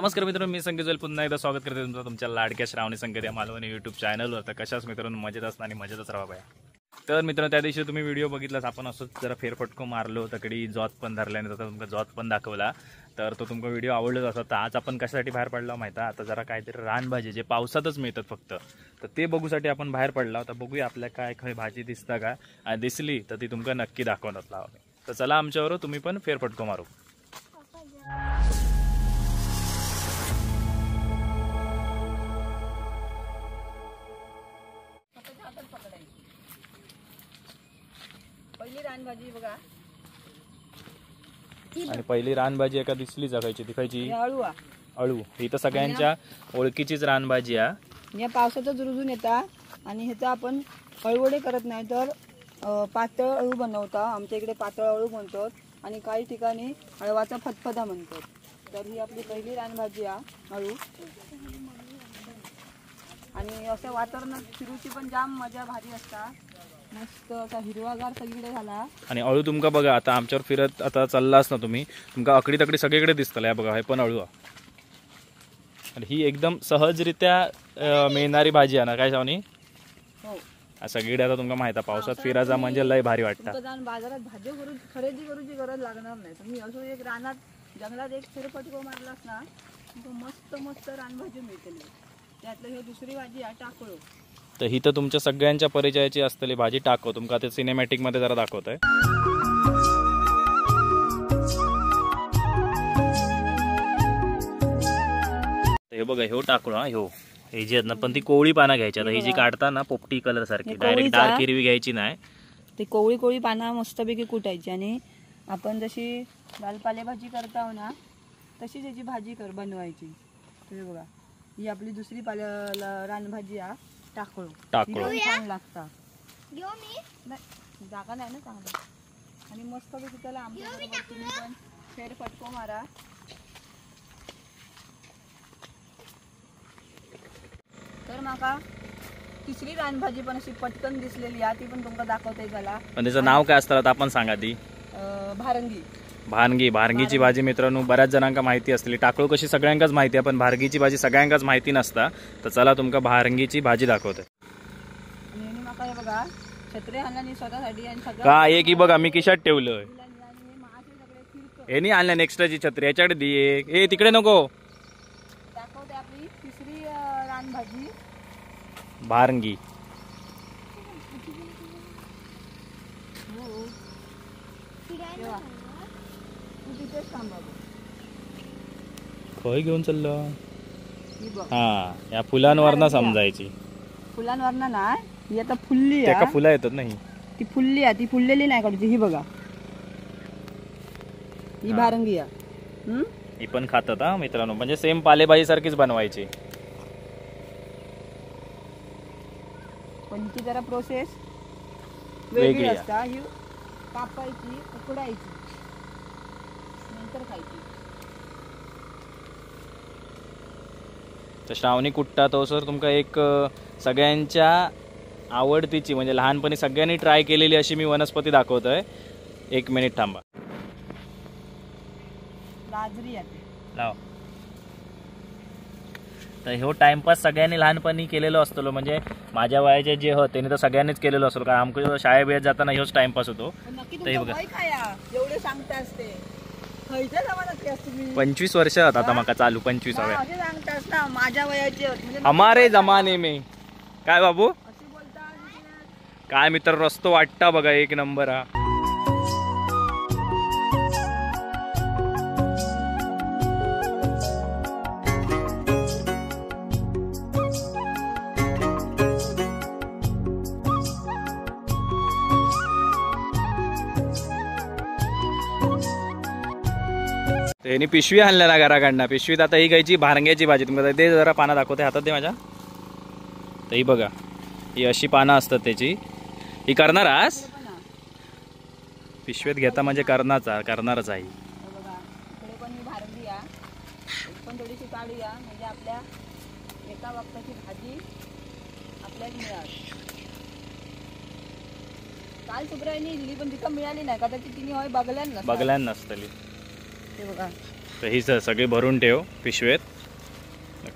नमस्कार मित्रांनो, मी संकेत जोल पुन्हा एकदा स्वागत करते तुमचं तुमच्या लाडक्या श्रावणी संकेत या मालवणी यूट्यूब चॅनलवर. तर कशाच मित्रांनो मजेत असणार आणि मजेतच राहा बाया. तर मित्रांनो त्या दिवशी तुम्ही व्हिडिओ बघितलाच, आपण असंच जरा फेरफटको मारलो, तकडी जॉत पण धरल्याने आता तुमका जॉत पण दाखवला. तर तो तुमका व्हिडिओ आवडलाच असा. तर आज आपण कशासाठी बाहेर पडला माहिती आहे, आता जरा काहीतरी रानभाजी जे पावसातच मिळतात फक्त, तर ते बघूसाठी आपण बाहेर पडला. तर बघूया आपल्या काय काही भाजी दिसता का, आणि दिसली तर ती तुमका नक्की दाखवणार लावा. तर चला आमच्यावर तुम्ही पण फेरफटको मारू. पहिली रानभाजी बघा, आणि पहिली रानभाजी एका दिसली जगायची दिखायची अळू. अळू ही तर सगळ्यांच्या ओळखीचीच रानभाजी आहे. या पावसातच रुजून येतात आणि ह्याचा आपण अळवडे करत नाही तर पातळ अळू बनवता. आमच्या इकडे पातळ अळू म्हणतात आणि काही ठिकाणी अळवाचा फतफदा म्हणतात. तर ही आपली पहिली रानभाजी आहे अळू. आणि असं वातावरणात फिरूची पण जाम मजा भारी असता. मस्त असा हिरवागार सगळीकडे झाला. आणि अळू तुमका बघा, आता आमच्यावर फिरत आता चाललास ना तुम्ही, तुमका अकडी तकडी सगळीकडे दिसतला. बघा हे पण अळू आहे. आणि ही एकदम सहजरित्या मिळणारी भाजी आहे ना, काय शावनी? हो, सगळीकडे आता तुमका माहिती आहे पावसात फिरायचा म्हणजे लय भारी वाटतं. जाऊन बाजारात भाजी खरेदी करूची गरज लागणार नाही. तुम्ही असं एक रानात जंगलात एक फेरफटको मारलास ना, मस्त मस्त रानभाजी मिळते. त्यातलं हे दुसरी भाजी आहे टाकळू. तर ही तर तुमच्या सगळ्यांच्या परिचयाची असलेली भाजी टाको. तुमका ते सिनेमॅटिक मध्ये जरा दाखवत आहे. हे बघा, ह्यो टाकळू हा, ह्यो हे जी आहेत ना, पण ती कोवळी पानं घ्यायची. आता ही जी काढता ना पोपटी कलर सारखी, डायरेक्ट डार्क हिरवी घ्यायची नाही. ती कोवळी कोवळी पानं मस्तपैकी कुटायची आणि आपण जशी लाल पालेभाजी करता ना तशी त्याची भाजी बनवायची. तुम्ही बघा, ही आपली दुसरी रानभाजी आहे टाकळू. छान लागतात. जागा नाही ना चांगला. आणि मस्तपैकी त्याला आमच्या तुम्ही पण फेरफटको मारा. तर माका तिसरी रानभाजी पण अशी पटकन दिसलेली आहे, ती पण तुमका दाखवते. झाला पण त्याचं नाव काय असतं आपण सांगा. ती भारंगी. भारंगीची भाजी मित्रांनो बऱ्याच जणांका माहिती असते. टाकळू कशी सगळ्यांकाच माहिती आहे, पण भारंगीची भाजी सगळ्यांकाच माहिती नसता. तर चला तुमका भारंगीची भाजी दाखवते. आणि माका हे बघा छत्री आणला स्वतःसाठी आणि सगळं का एक ही बघा मी किशात ठेवलंय. यांनी आणल्या एक्स्ट्राची छत्री, याच्याकडे दे. ए तिकडे नको. दाखवते आपली तिसरी रानभाजी भारंगी. खय घेऊन चाललो हा, या फुलांवर समजायची. फुलांवर नाही, ही आता फुलली त्या फुला येतात ना, ही ती फुलली आहे. ती फुललेली नाही काढूची. ही बघा, ही भारंगी आहे. ही पण खातात हा मित्रांनो, म्हणजे सेम पालेभाजी सारखीच बनवायची. पण ती जरा प्रोसेस वेगळी असता. ही कापायची, उकडायची, नंतर खायची. तर श्रावणी कुट्टा तो सर तुमका एक सगळ्यांच्या आवडतीची म्हणजे लहानपणी सगळ्यांनी ट्राय केलेली अशी मी वनस्पती दाखवतोय. 1 मिनिट थांबा. गाजरी लाव. तर ह्यो टाइमपास सगळ्यांनी लहानपणी केलेलो असतो. म्हणजे माझ्या वयाचे जे होत त्यांनी तर सगळ्यांनीच केलेलो असतो. कारण आमच्या शाळेत बिळेत जाताना ह्योच टाइमपास होतो. एवढे सांगतास ते 25 वर्ष आता माका चालू. 25 सांगतास ना माझ्या वयाचे हमारे जमाने में. काय बाबू काय मित्र, रस्तो वाटता बघा एक नंबर हा. त्यांनी पिशवी आणल्या ना घराकडनं. पिशवीत आता ही घ्यायची भारंग्याची भाजी. तुम्हाला ते जरा पानं दाखवते हातात दे माझ्या. तर ही बघा, ही अशी पानं असतात त्याची. ही करणार आज पिशवीत घेता म्हणजे करणारच आहे. पण थोडीशी काढूया म्हणजे आपल्या एका वक्ताची भाजी आपल्याला मिळाली. काल सुब्रायनी दिली पण तिथं मिळाली नाही का, त्याची तिने होय बघल्यान नसतली. ते बघा, तर ही सगळी भरून ठेव पिशवेत.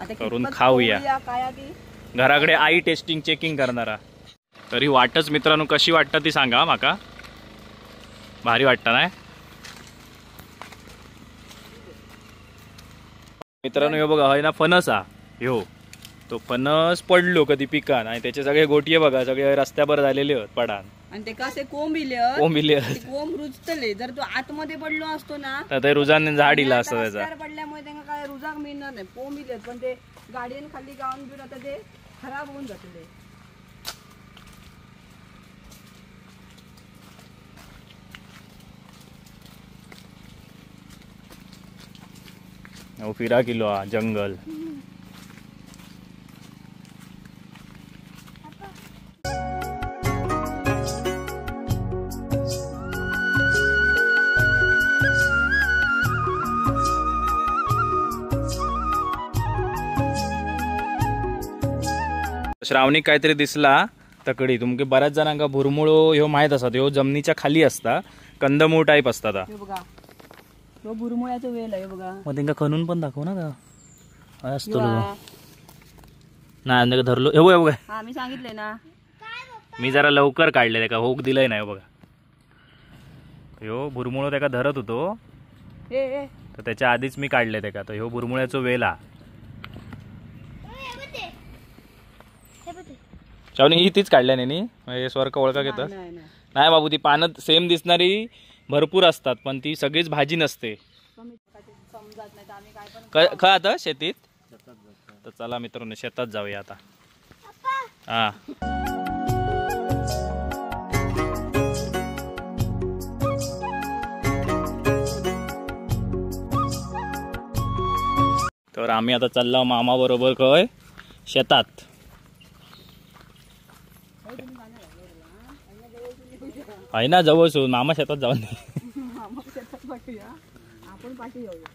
आता करून कितपत खाऊया. पोळी काय आहे ती घराकडे आई टेस्टिंग चेकिंग करणारा. तरी वाटच मित्रांनो कशी वाटतं ती सांगा माका. भारी वाटतं ना मित्रांनो. ह्यो बघा हय ना फणस हा ह्यो. तो फणस पडलो कधी पिकान आणि त्याचे सगळे गोटिये बघा सगळे रस्त्यावर झालेले आहेत पडान. आणि ते कसे कोंब कोंबिले कोंब रुजतले. जर तो आतमध्ये पडलो असतो ना तर ते रुजाने झाड इला असतं त्याचा. रस्त्यावर पडल्यामुळे त्यांना काय रुजाक मिळणार नाही. कोंब इलेत पण ते गाडीन खाली गाऊन घेऊन आता ते खराब होऊन जातले. फिरा किलो हा जंगल. श्रावणी काहीतरी दिसला तकडी. तुमके बऱ्याच जणांका भुरमुळो ह्यो माहित असता. ह्यो जमिनीच्या खाली असता. कंदमूळ टाईप असता. हे बघा तो बुरमुळ्याचा वेल आहे बघा. मग त्यांना खणून पण दाखव ना काय असतो हा. नाही धरलो. हे बघा हा मी सांगितले ना. मी जरा लवकर काढले त्याका होक दिलंय नाही बघा. ह्यो भुरमुळो त्याका धरत होतो हे तर त्याच्या आधीच मी काढले त्याका. तर ह्यो भुरमुळ्याचो वेल हा. शावनी ही तीच काढल्या नाही स्वर्ग ओळखा घेतात. नाही नाही नाही बाबू ती पानं सेम दिसणारी भरपूर असतात पण ती सगळीच भाजी नसते. समजत नाही तर आम्ही काय पण का आता शेतीत. तर चला मित्रांनो शेतात जाऊया आता. हा तर आम्ही आता चाललो मामा बरोबर काय शेतात. आहे ना जवळ मामा शेतात जाऊन मामा शेतात पाठवूया. आपण पाठी जाऊया.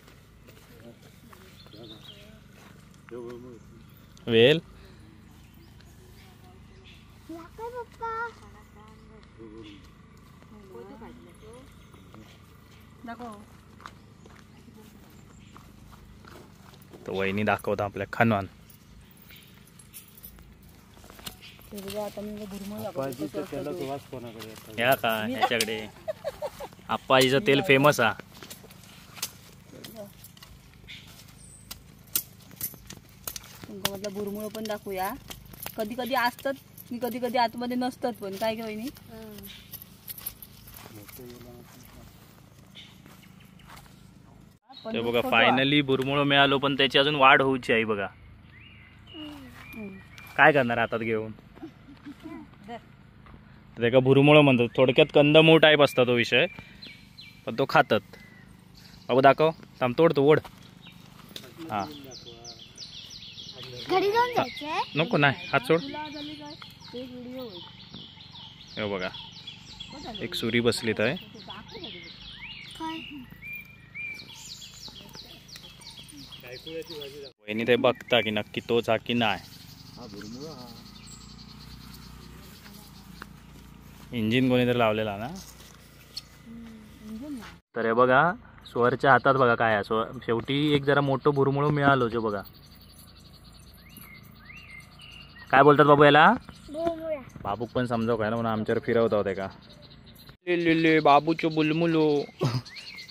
वेल तर वहिनी दाखवता आपल्या खानवान. या का ह्याच्याकडे आप्पाजीचं तेल फेमस हा. तुमका म्हटलं बुरमुळं पण दाखवूया. कधी कधी असतात की कधी कधी आतमध्ये नसतात पण काय घेऊ नी. ते बघा फायनली बुरमुळं मिळालो पण त्याची अजून वाढ होऊची आहे बघा. काय करणार हातात घेऊन. त्याका भुरमुळं म्हणतात. थोडक्यात कंदमूळ टाईप असता तो विषय पण तो खातात. बाबू दाखव थांब तोड तो ओढ. हा नको नाही हात सोड. हे बघा एक सुरी बसली तर वहिनी ते बघता की नक्की तोच हा की नाही. इंजिन कोणीतरी लावलेला ना. तर हे बघा स्वरच्या हातात बघा काय आहे. शेवटी एक जरा मोठं भुरमुळं मिळालो जो बघा. काय बोलतात बाबू याला. बाबूक पण समजाव काय ना म्हणून आमच्यावर फिरवता होते का. लिले बाबूचो बुलमुलो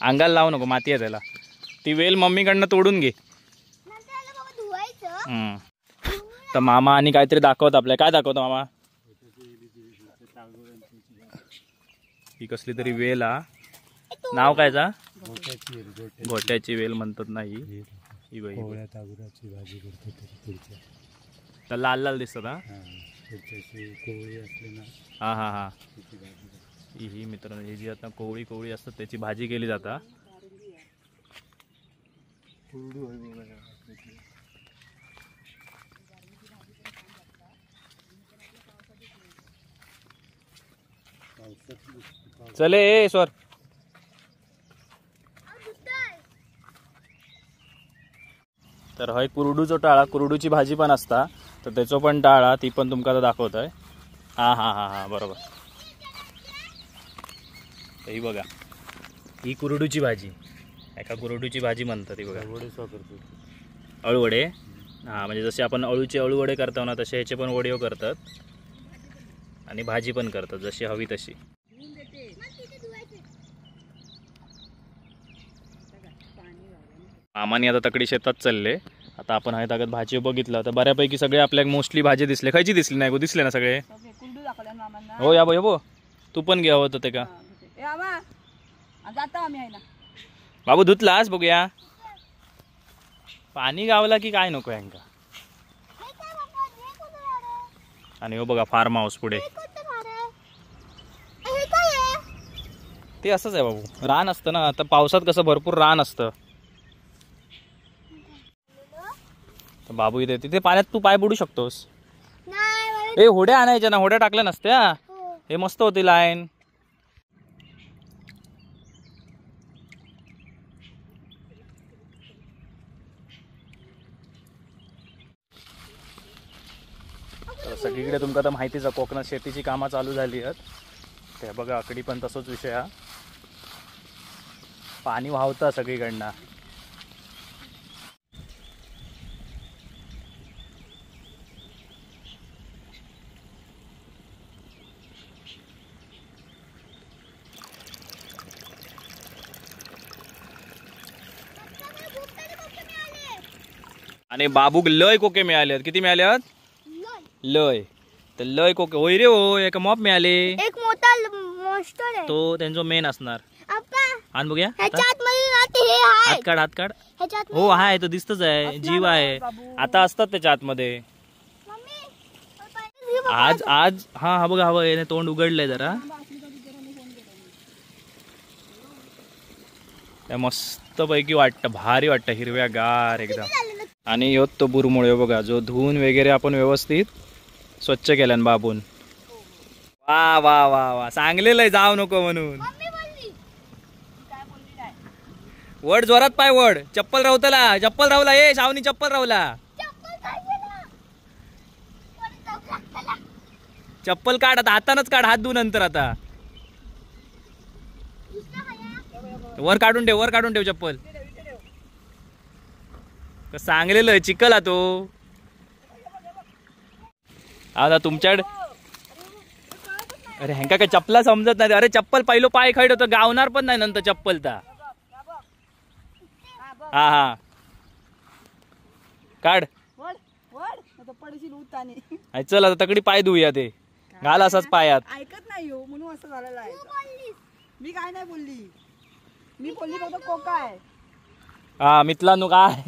अंगाला लावू नको माती आहे त्याला. ती वेल मम्मीकडनं तोडून घे. तर मामा आणि काहीतरी दाखवत आपल्या. काय दाखवतो मामा. ही कसली तरी वेल हा. नाव कायचा घोट्याची वेल म्हणतात नाही ही बाई. तर लाल लाल दिसत हा. हा हा हा ही मित्रांनो ही जी आता कोवळी कोवळी असतात त्याची भाजी केली जाता. चले ए स्वर. तर हय कुरडूचो टाळा. कुरडूची भाजी पण असता तर त्याचो पण टाळा. ती पण तुमका आता दाखवत आहे. हा हा हा हा बरोबर. ही बघा ही कुरडूची भाजी. एका कुरडूची भाजी म्हणतात ती बघा. अळवडे हा म्हणजे जसे आपण अळूचे अळू वडे करतो ना तसे ह्याचे पण वडे करतात आणि भाजी पण करतात जशी हवी तशी. मामाने आता तकडी शेतात चालले. आता आपण आहे ताकद भाजी बघितलं तर बऱ्यापैकी सगळे आपल्याला मोस्टली भाजी दिसले. खायची दिसली नाही गो दिसले ना सगळे. हो या बो तू पण घ्या होतं ते का बाबू धुतलास बघूया पाणी गावला की काय नको यांका. आणि हो बघा फार्म हाऊस पुढे ते असंच आहे बाबू रान असतं ना. आता पावसात कसं भरपूर रान असतं. तर बाबू इथे तिथे पाण्यात तू पाय बुडू शकतोस. ए होड्या आणायच्या ना होड्या टाकल्या नसत्या हे मस्त होती लाईन. सगळीकडे तुमका तर माहितीच आहे कोकणात शेतीची कामं चालू झाली आहेत. ते बघा आकडी पण तसंच विषय हा. पाणी वाहतं सगळीकडनं. आणि बाबूक लय कोके मिळाले. किती मिळाले आहेत? लय तर लय कोके होय रे हो. एक मॉप मिळाले. एक मोठा मॉन्स्टर आहे तो त्यांचा मेन असणार. आण बघूया ह्याच्यात मध्ये हे आहे हात काढ हात काढ. ह्याच्यात हो आहे तो दिसतच आहे जीव आहे. आता असतात त्याच्या आतमध्ये. आज आज हा हा बघा हवं याने तोंड उघडलंय जरा. मस्त पैकी वाटतं भारी वाटतं हिरव्या गार एकदम. आणि योत तो बुरमुळे बघा जो धुवून वगैरे आपण व्यवस्थित स्वच्छ केल्यान बाबून. वा वा वा वा सांगलेलं आहे जाऊ नको म्हणून. वड जोरात पाय वड. चप्पल राहतला चप्पल राहला. ए शावनी चप्पल राहला. चप्पल काढ आता हातानच काढ हात धुवून नंतर. आता वर काढून ठेव वर काढून ठेव चप्पल. सांगलेलं चिकला तो. आता तुमच्याकडे अरे ह्यांका काय चप्पला समजत नाही. अरे चप्पल पहिलो पाय खैड होतं गावणार पण नाही नंतर चप्पल ता. हा हा काढ. चल आता तकडी पाय धुऊया. ते घाल असाच पायात. ऐकत नाही हो म्हणून असं झालेलं आहे. मी काय नाही बोलली. मी बोलली फक्त कोका आहे. हा मितला नु काय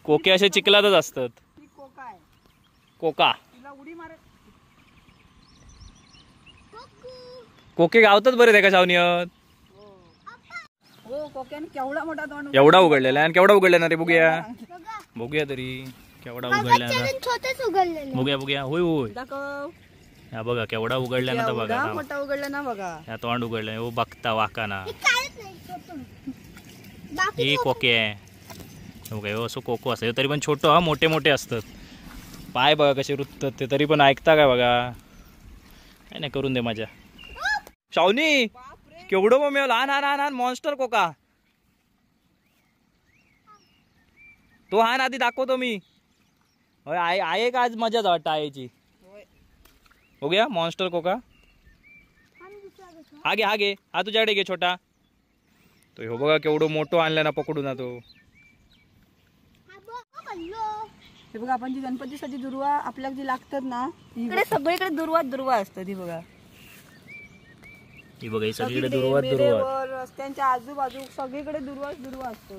कोके असे चिखलातच असतात. कोका आहे. कोका तिला उडी मार. कोके गावतात बरे त्या का शावनीयत. हो कोक्याने केवढा मोठा तोंड. एवढा उघडलेला आणि केवढा उघडला ना रे बघूया बघूया तरी केवढा उघडला. छोटेच उघडलेले बघूया बघूया होय होय. दाखव. हा बघा केवढा उघडला ना. तर बघा मोठा उघडला ना बघा. या तोंड उघडलं हो बघता वाकाना. बाकी ही कोके आहे. हो असं कोको असतं तरी पण छोटं. हा मोठे मोठे असतात. पाय बघा कसे रुततात ते तरी पण ऐकता काय बघा. काय नाही करून दे माझ्या शावनी. केवढं मग मिळालं. लहान हान हान हान मॉन्स्टर कोका तो हान आधी दाखवतो मी. होय आहे का आज मजाच वाटतं आयची. बघूया मॉन्स्टर कोका. हा घे हा घे हा तुझ्याकडे घे छोटा. तो हो बघा केवढं मोठं आणलं ना पकडू ना तो. हे बघा आपण जी गणपतीसाठी दुर्वा आपल्याला जी लागतात ना इकडे सगळीकडे दुर्वा असतात. ही बघा ही बघा ही सगळीकडे दुर्वा रस्त्यांच्या आजूबाजू सगळीकडे दुर्वा असतो.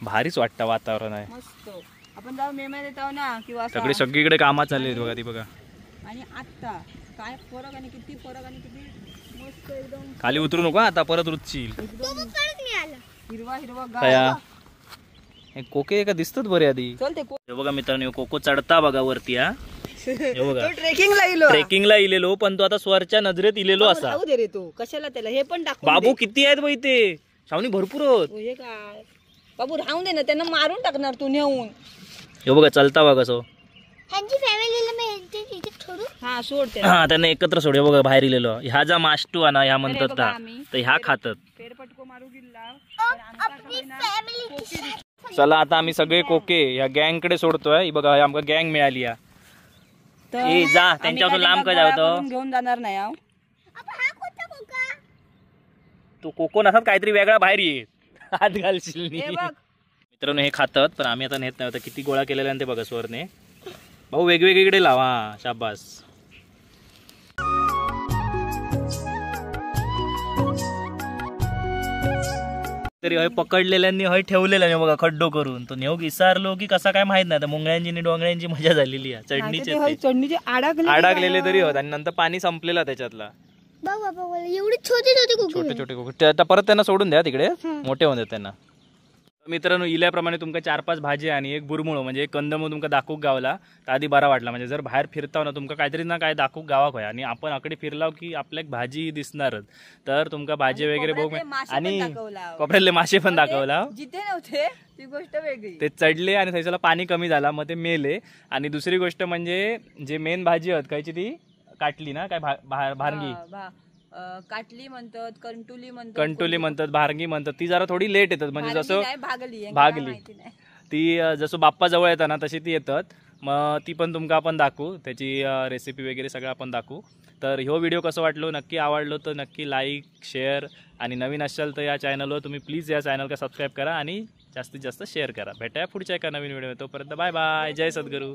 भारीच वाटतं वातावरण आहे मस्त. आपण जाऊ मे मध्ये येतो ना किंवा सगळे सगळीकडे कामात चालले बघा ती बघा. आणि आता काय फरक आणि किती फरक आणि किती मस्त एकदम. खाली उतरू नको आता परत रुचशील. हिरवा हिरवा काय हे कोके का दिसतात बरे आधी. चल ते हे बघा मित्रांनो कोको चढता बघा वरती. हा हे बघा ट्रेकिंगला इलेलो पण तो आता स्वरच्या नजरेत इलेलो असा. राहू दे रे तू कशाला त्याला हे पण टाकू. बाबू किती आहेत बाई ते शावनी भरपूर होत. हे काय बाबू राहून दे ना त्यांना मारून टाकणार तू नेऊन. हे बघा चलता बघा सो. ह्यांची फॅमिलीला मी इथे सोडू. हा सोडते हा त्यांना एकत्र सोडूया बघा बाहेर इलेलो ह्या जा मास्टू ना ह्या म्हणतात बघा ना आम्ही. तर ह्या खातात. फेरफटको मारू गेला आपली फॅमिली चला आता आम्ही सगळे कोके या गँग कडे सोडतोय. ही बघा आमका गँग मिळाली या. ए जा त्यांच्यापासून लांब का जावतो. घेऊन जाणार नाही आहो. हा कोणता कोका? तू कोको नसत काहीतरी वेगळा बाहेर ये हात घालशील नी. हे बघ मित्रांनो हे खातात पण आम्ही आता नेत नाही. आता किती गोळा केलेला आहे ते बघा स्वरने. भाऊ वेगवेगळीकडे लावा. शाबास. तरी हय पकडलेल्यांनी हय ठेवलेल्या बघा खड्डो करून. तो नेऊ विसारलो की कसा काय माहित नाही. मुंगळ्यांची आणि डोंगळ्यांची मजा झालेली आहे. चढणीचे चढणीचे अडकलेले तरी होत आणि नंतर पाणी संपलेलं त्याच्यातला. बघ बाबा मला एवढी छोटी छोटी कोकी. छोटे छोटे कोके आता परत त्यांना सोडून द्या तिकडे. मोठे होऊन द्या त्यांना. मित्रांनो इल्याप्रमाणे तुमका 4-5 भाजी आणि एक बुरमुळो म्हणजे एक कंदमूळ तुमका दाखवूक गावला तर आधी बरा वाटला. म्हणजे जर बाहेर फिरताव ना तुमका काहीतरी ना काय दाखवूक गावाक होय आणि आपण आकडे फिरलाव की आपल्याक भाजी दिसणारच. तर तुमका भाजी वगैरे बघ आणि कोपऱ्यातले मासे पण दाखवला. जिथे नव्हते ती गोष्ट वेगळी. ते चढले आणि त्याच्याला पाणी कमी झाला मग ते मेले. आणि दुसरी गोष्ट म्हणजे जे मेन भाजी आहेत कायची ती काटली ना काय भारंगी काटली म्हणतात कंटुली म्हणतात भारंगी म्हणतात. ती जरा थोडी लेट येतात म्हणजे जसं भागली ती जसं बाप्पा जवळ येतात ना तशी ती येतात. मग ती पण तुमका आपण दाखवू त्याची रेसिपी वगैरे सगळं आपण दाखवू. तर ह्यो व्हिडिओ कसं वाटलो नक्की आवडलो तर नक्की लाईक शेअर आणि नवीन असाल तर या चॅनलवर तुम्ही प्लीज या चॅनलला सबस्क्राईब करा आणि जास्तीत जास्त शेअर करा. भेटाया पुढच्या एका नवीन व्हिडिओ. तोपर्यंत बाय बाय. जय सद्गुरू.